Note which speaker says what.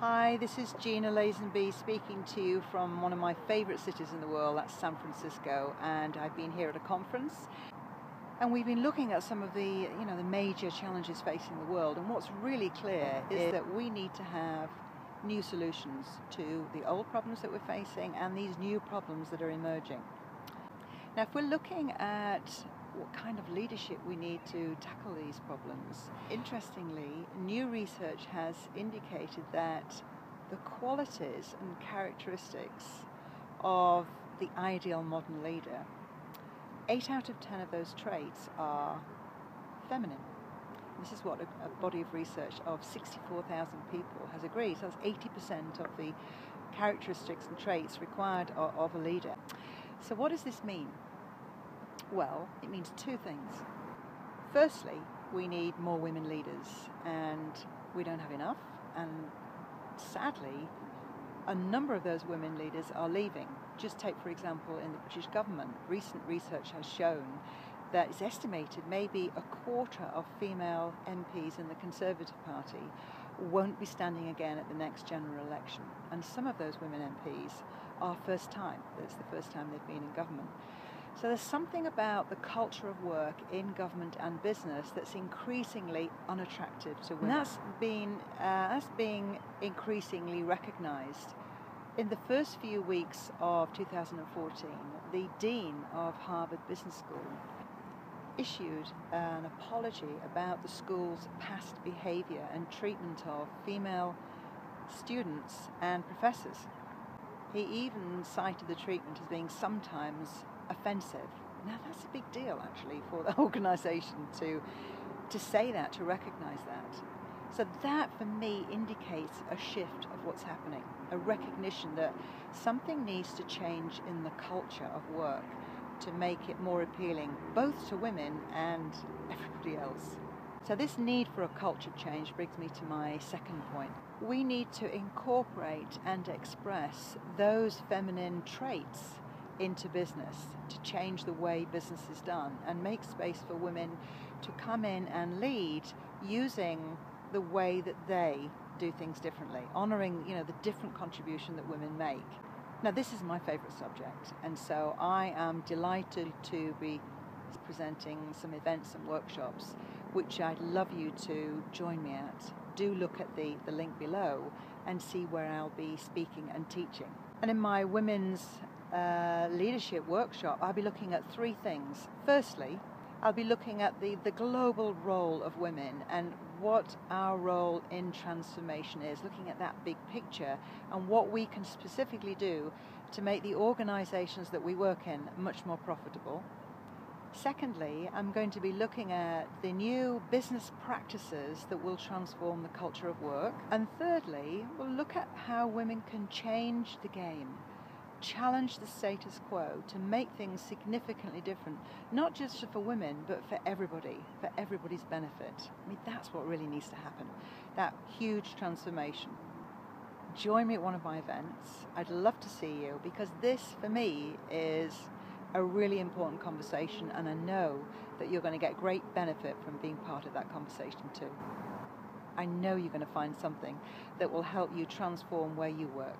Speaker 1: Hi, this is Gina Lazenby speaking to you from one of my favorite cities in the world, that's San Francisco, and I've been here at a conference and we've been looking at some of the major challenges facing the world, and what's really clear is that we need to have new solutions to the old problems that we're facing and these new problems that are emerging. Now, if we're looking at what kind of leadership we need to tackle these problems, interestingly, new research has indicated that the qualities and characteristics of the ideal modern leader, 8 out of 10 of those traits are feminine. This is what a body of research of 64,000 people has agreed. So that's 80% of the characteristics and traits required of a leader. So what does this mean? Well, it means two things. Firstly, we need more women leaders, and we don't have enough, and sadly, a number of those women leaders are leaving. Just take, for example, in the British government, recent research has shown that it's estimated maybe a quarter of female MPs in the Conservative Party won't be standing again at the next general election. And some of those women MPs are first time. It's the first time they've been in government. So there's something about the culture of work in government and business that's increasingly unattractive to women. And that's being increasingly recognised. In the first few weeks of 2014, the Dean of Harvard Business School issued an apology about the school's past behaviour and treatment of female students and professors. He even cited the treatment as being sometimes offensive. Now that's a big deal actually for the organisation to say that, to recognise that. So that for me indicates a shift of what's happening, a recognition that something needs to change in the culture of work to make it more appealing both to women and everybody else. So this need for a culture change brings me to my second point. We need to incorporate and express those feminine traits into business to change the way business is done and make space for women to come in and lead using the way that they do things differently, honouring the different contribution that women make. Now this is my favourite subject, and so I am delighted to be presenting some events and workshops which I'd love you to join me at. Do look at the link below and see where I'll be speaking and teaching. And in my women's leadership workshop, I'll be looking at three things. Firstly, I'll be looking at the global role of women and what our role in transformation is, looking at that big picture and what we can specifically do to make the organisations that we work in much more profitable. Secondly, I'm going to be looking at the new business practices that will transform the culture of work. And thirdly, we'll look at how women can change the game, challenge the status quo to make things significantly different, not just for women, but for everybody, for everybody's benefit. I mean, that's what really needs to happen, that huge transformation. Join me at one of my events. I'd love to see you, because this, for me, is a really important conversation, and I know that you're going to get great benefit from being part of that conversation too. I know you're going to find something that will help you transform where you work.